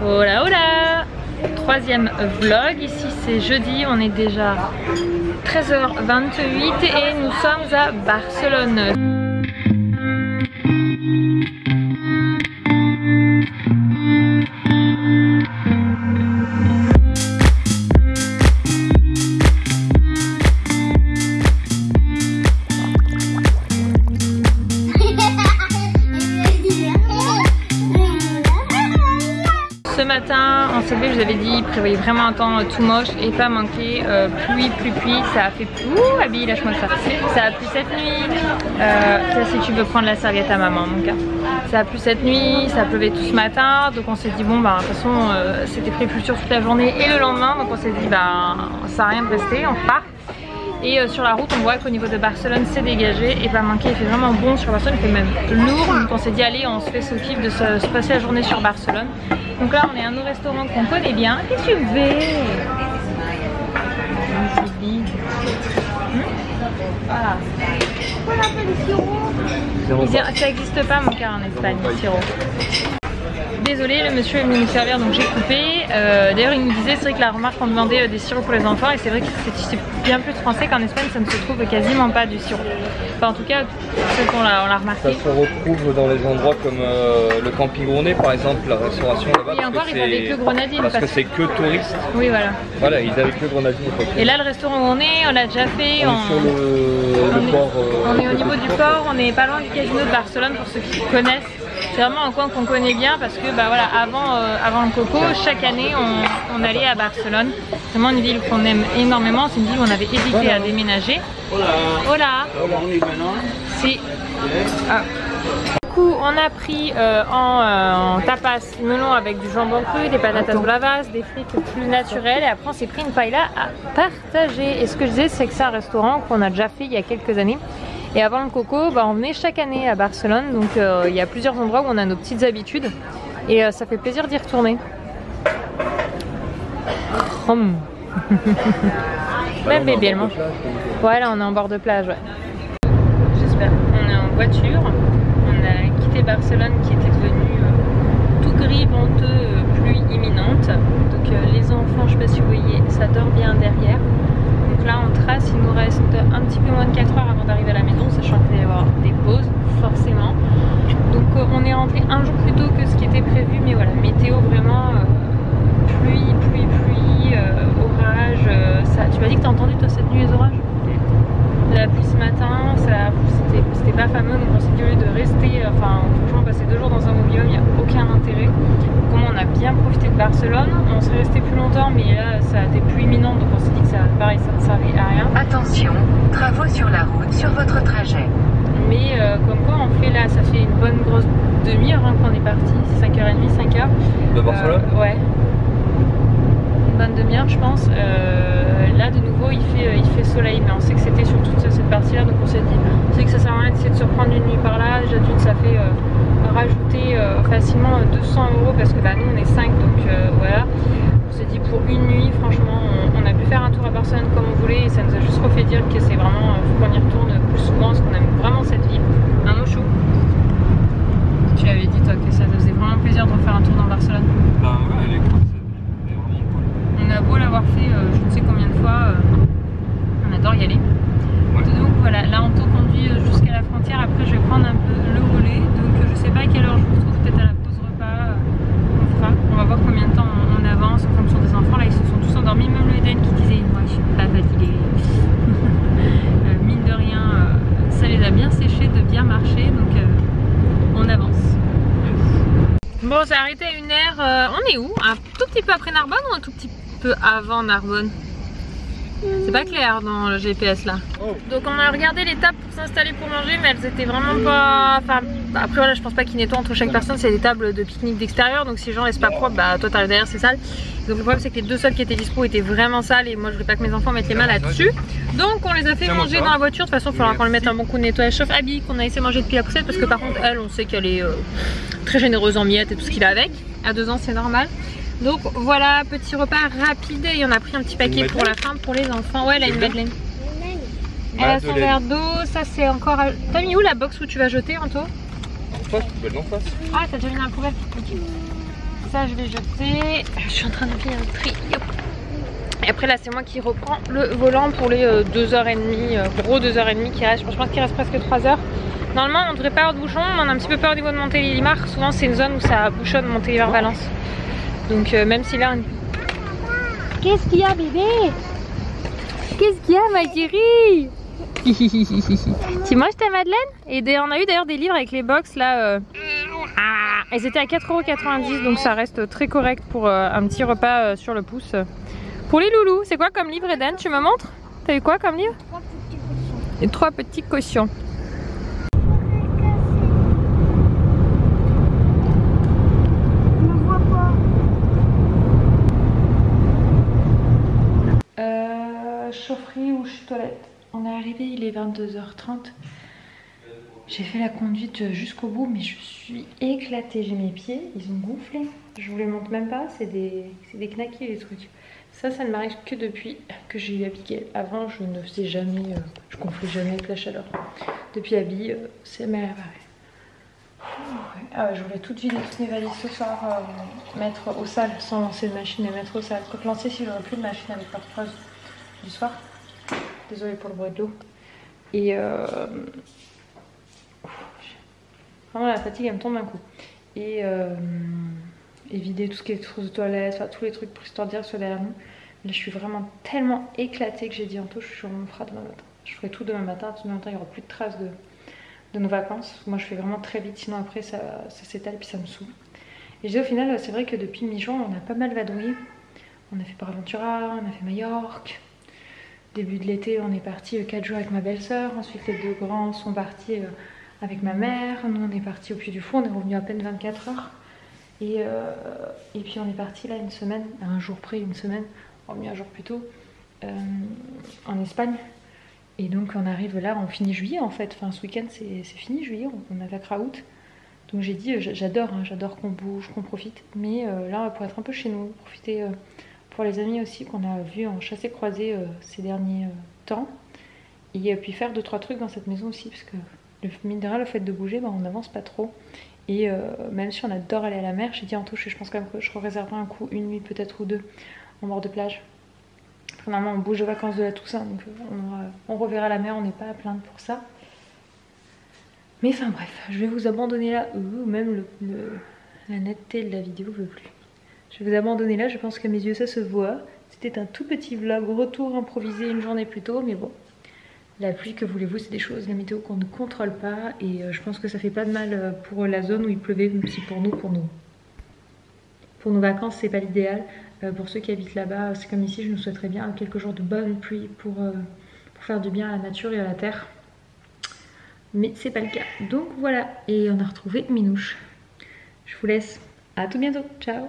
Hola hola! Troisième vlog, ici c'est jeudi, on est déjà 13h28 et nous sommes à Barcelone. Ce matin, on s'est levé, je vous avais dit, il prévoyait vraiment un temps tout moche et pas manqué pluie, ça a fait ouh, Abby, lâche-moi ça. Ça a plu cette nuit. Ça, si tu veux prendre la serviette à maman, mon gars. Ça a plu cette nuit, ça a pleuvé tout ce matin, donc on s'est dit bon bah de toute façon c'était prévu sur toute la journée et le lendemain, donc on s'est dit bah ça sert à rien de rester, on repart. Et sur la route on voit qu'au niveau de Barcelone c'est dégagé et pas manqué, il fait vraiment bon sur Barcelone, il fait même lourd, donc on s'est dit allez on se fait ce kiff de se passer la journée sur Barcelone. Donc là on est à nos restaurants qu'on connaît bien. Qu'est-ce que tu veux? Voilà. Voilà un peu de sirop. Ça n'existe pas mon cœur en Espagne, le sirop. Désolée, le monsieur est venu nous servir donc j'ai coupé. D'ailleurs il nous disait, c'est vrai que la remarque on demandait des sirops pour les enfants et c'est vrai que c'est bien plus français qu'en Espagne, ça ne se trouve quasiment pas du sirop. Enfin en tout cas, c'est qu'on l'a remarqué. Ça se retrouve dans les endroits comme le camping où on est par exemple, la restauration là-bas. Et encore ils avaient que grenadine. Parce que c'est que touristes. Oui voilà. Voilà, ils avaient que grenadine. Et là le restaurant où on est, on l'a déjà fait. On est sur le port. On est au niveau du port, on est pas loin du casino de Barcelone pour ceux qui connaissent. C'est vraiment un coin qu'on connaît bien parce que bah voilà, avant le coco, chaque année on allait à Barcelone. C'est vraiment une ville qu'on aime énormément, c'est une ville où on avait hésité à déménager. Hola. Si. Ah. Du coup on a pris en tapas melon avec du jambon cru, des patatas bravas, des frites plus naturelles et après on s'est pris une paella à partager. Et ce que je disais c'est que c'est un restaurant qu'on a déjà fait il y a quelques années. Et avant le coco, bah, on venait chaque année à Barcelone, donc il y a plusieurs endroits où on a nos petites habitudes et ça fait plaisir d'y retourner. Même bébé, elle mange. Ouais, là on est en bord de plage, ouais. J'espère. On est en voiture, on a quitté Barcelone qui était devenu tout gris, venteux, pluie imminente. Donc les enfants, je sais pas si vous voyez, ça dort bien derrière. Donc là on trace, il nous reste un petit peu moins de 4 heures avant d'arriver à la maison, sachant qu'il va y avoir des pauses forcément. Donc on est rentré un jour plus tôt que ce qui était prévu, mais voilà, météo vraiment pluie, orage. Tu m'as dit que t'as entendu toi cette nuit les orages? La pluie ce matin, c'était pas fameux, donc on s'est dit au lieu de rester, enfin franchement passer 2 jours dans un mobil-home, il n'y a aucun intérêt. Comment on a bien profité de Barcelone, on serait resté plus longtemps mais là ça a des pluies imminentes donc on s'est dit que ça, pareil, ça ne servait à rien. Attention, travaux sur la route sur votre trajet. Mais comme quoi on fait là, ça fait une bonne grosse demi-heure hein, qu'on est parti, 5h30, 5h. De Barcelone ouais. Une bonne demi-heure je pense. Là de nouveau il fait soleil mais on sait que c'était sur toute cette partie là donc on s'est dit que ça sert à rien d'essayer de se prendre une nuit par là. Déjà d'une ça fait rajouter facilement 200 € parce que bah, nous on est 5 donc voilà. On s'est dit pour une nuit franchement on a pu faire un tour à Barcelone comme on voulait et ça nous a juste refait dire que c'est vraiment faut qu'on y retourne plus souvent parce qu'on aime vraiment cette ville. Un eau chaud. Tu l'avais dit toi que ça te faisait vraiment plaisir de refaire un tour dans Barcelone. Bah ouais, elle est cool, c'est vraiment cool. On a beau l'avoir fait je ne sais combien de fois, on adore y aller. Ouais. Donc voilà, là on conduit jusqu'à la frontière, après je vais prendre un peu le relais, donc je sais pas à quelle heure je vous retrouve, peut-être à la pause repas, on va voir combien de temps on avance en fonction des enfants. Là ils se sont tous endormis, même le Eden qui disait moi je suis pas fatiguée. Mine de rien, ça les a bien séchés de bien marcher, donc on avance. Bon, c'est arrêté à 1h, on est où? Un tout petit peu après Narbonne ou un tout petit peu avant Narbonne? C'est pas clair dans le GPS là. Donc on a regardé les tables pour s'installer pour manger mais elles étaient vraiment pas... Enfin après voilà, je pense pas qu'ils nettoient entre chaque personne, c'est des tables de pique-nique d'extérieur donc si les gens laissent pas propre, bah toi t'arrives derrière c'est sale. Donc le problème c'est que les 2 seuls qui étaient dispo étaient vraiment sales et moi je voulais pas que mes enfants mettent les mains là-dessus. Donc on les a fait manger dans la voiture, de toute façon il faudra qu'on lui mette un bon coup de nettoyage chauffe Abby qu'on a essayé de manger depuis la poussette parce que par contre elle on sait qu'elle est très généreuse en miettes et tout ce qu'il a avec. À 2 ans c'est normal. Donc voilà, petit repas rapide et on a pris un petit paquet pour la fin pour les enfants. Ouais, elle a une madeleine. Elle a son verre d'eau, ça c'est encore... T'as mis où la box où tu vas jeter Anto? En face, poubelle d'en face. Ah, t'as déjà mis dans la poubelle? Ok. ça je vais jeter. Je suis en train de faire un tri. Et après là c'est moi qui reprends le volant pour les 2h30, gros 2h30 qui restent. Je pense qu'il reste presque 3 heures. Normalement on devrait pas avoir de bouchon, on a un petit peu peur au niveau de Montélimar. Souvent c'est une zone où ça bouchonne Montélimar-Valence. Donc même si là on... Qu'est-ce qu'il y a bébé? Qu'est-ce qu'il y a ma chérie? Tu manges ta madeleine? Et on a eu d'ailleurs des livres avec les box là. Elles étaient à 4,90 € donc ça reste très correct pour un petit repas sur le pouce. Pour les loulous, c'est quoi comme livre Eden? Tu me montres? T'as eu quoi comme livre? 3 petits cautions. Chaufferie ou toilette. On est arrivé, il est 22h30. J'ai fait la conduite jusqu'au bout, mais je suis éclatée. J'ai mes pieds, ils ont gonflé. Je vous les montre même pas, c'est des knackis les trucs. Ça ne m'arrive que depuis que j'ai eu Abigail. Avant, je ne faisais jamais, je gonflais jamais avec la chaleur. Depuis Abby, c'est mal appareil. Ah, je voulais tout vider toutes mes valises ce soir, mettre au sale sans lancer de machine et mettre au sale. Quand lancer, si j'aurais plus de machine avec porte-preuve du soir. Désolée pour le bruit de l'eau. Et vraiment la fatigue elle me tombe d'un coup. Et vider tout ce qui est trousse de toilette, enfin tous les trucs pour histoire de dire que ce soit derrière nous. Là je suis vraiment tellement éclatée que j'ai dit Anto, on le fera demain matin. Je ferai tout demain matin, il n'y aura plus de traces de nos vacances. Moi je fais vraiment très vite, sinon après ça s'étale puis ça me saoule. Et je dis au final c'est vrai que depuis mi-juin on a pas mal vadrouillé. On a fait Port Aventura, on a fait Majorque. Début de l'été, on est parti 4 jours avec ma belle-sœur. Ensuite, les 2 grands sont partis avec ma mère. Nous, on est parti au Puy du Fou. On est revenu à peine 24 heures. Et puis, on est parti là une semaine, à un jour près, une semaine, revenu un jour plus tôt, en Espagne. Et donc, on arrive là, on finit juillet en fait. Enfin, ce week-end, c'est fini juillet. On attaquera août. Donc, j'ai dit, j'adore qu'on bouge, qu'on profite. Mais là, on va pouvoir être un peu chez nous, profiter. Pour les amis aussi qu'on a vu en chassé-croisé ces derniers temps. Et puis faire 2-3 trucs dans cette maison aussi, parce que mine de rien, le fait de bouger, on n'avance pas trop. Et même si on adore aller à la mer, j'ai dit en touche, je pense quand même que je réserverai un coup, une nuit peut-être ou 2 en bord de plage. Normalement on bouge aux vacances de la Toussaint, donc on reverra la mer, on n'est pas à plaindre pour ça. Mais enfin bref, je vais vous abandonner là, même la netteté de la vidéo veut plus. Je vais vous abandonner là, je pense qu'à mes yeux ça se voit. C'était un tout petit vlog, retour improvisé une journée plus tôt, mais bon. La pluie, que voulez-vous, c'est des choses, la météo qu'on ne contrôle pas. Et je pense que ça fait pas de mal pour la zone où il pleuvait, même si pour nos vacances c'est pas l'idéal. Pour ceux qui habitent là-bas, c'est comme ici, je nous souhaiterais bien quelques jours de bonne pluie pour faire du bien à la nature et à la terre. Mais c'est pas le cas. Donc voilà, et on a retrouvé Minouche. Je vous laisse, à tout bientôt, ciao.